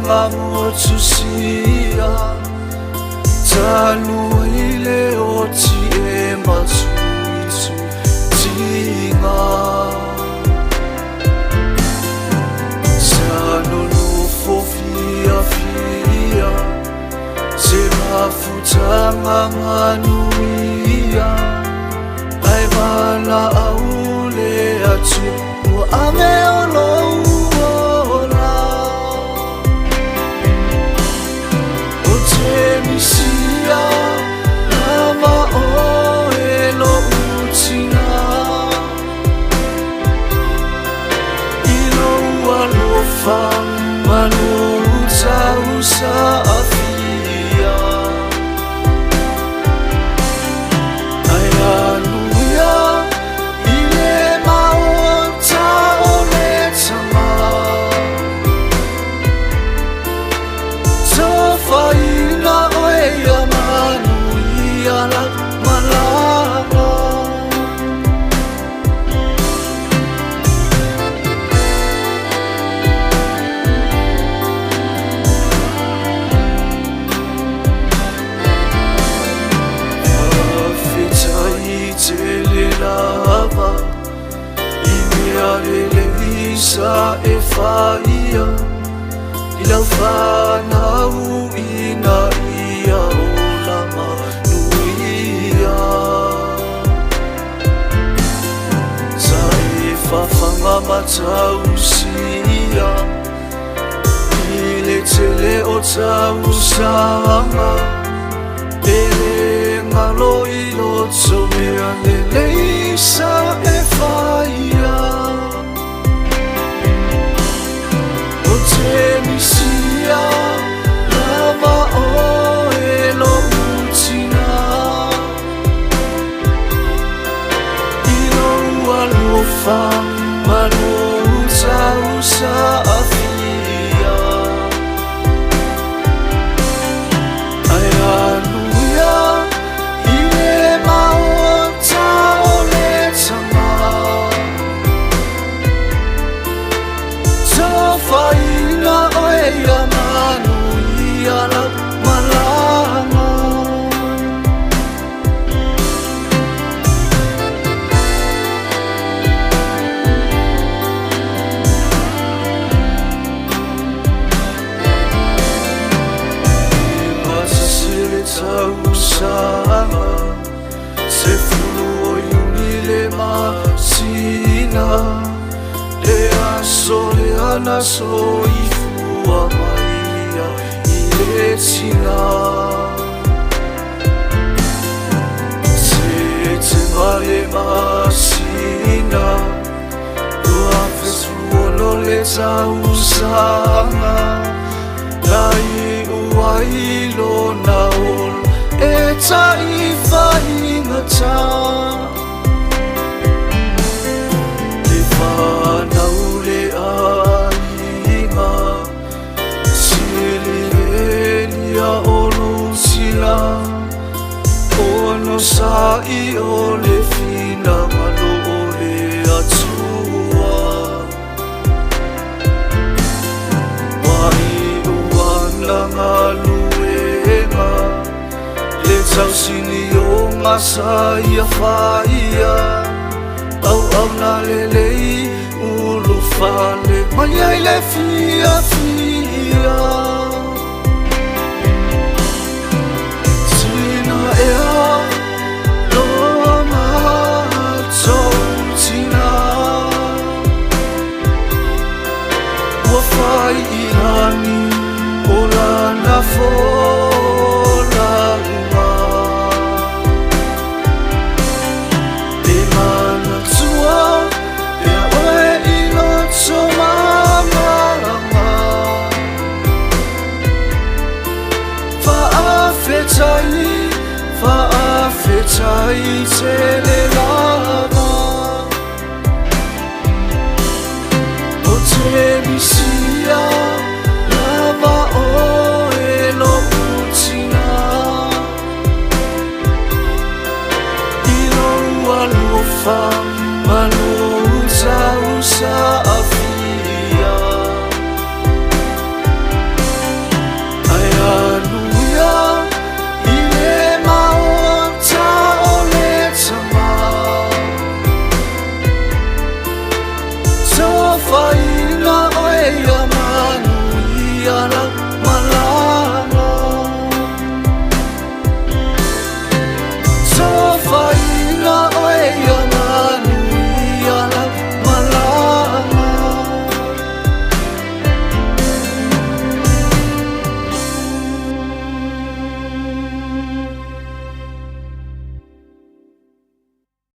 ngamotusia Tanu ile oti e masuitu tinga Sanunu fofia fia Se mafutanga manuia Ai mana aule atu Mo ame olo uola O te misia Nama o elo utina Ilo alofa Manu usa afia Hallelujah Ile maota oletama Tofaina oeya manuia la malama Lava Imiarele isa e faia Ilau whanau ina ia o lama nuia Sa e whawhanga matau sia Ile tele o tau sanga Ele ngalo ilo tsomea lele isa e whaia O te misia lava o elo utina Ilo alofa manu usa afia Hallelujah Ile maota oletama Tofaina oeya manuia la malama Tausanga Se fulu o iunile masina Le aso le anaso ifua maia Ile tina Se te male masina Lua fetu ono le tausanga Nai uailo na ol E taifa ingata Le whanau le ainga Sili elia olo sila Ono sai o le fina Mano o le atua Ngaluenga Le tausini o ngasa ia whaia Au na lelei ulu whale Mai ai le fia fia Tina ea loa matou tina Ua whai irani Ola na fola uma E mana tua E oe ilo to mamama Faafetai tele lava O te misia Lava o elo utina Ilo alofa Manu usa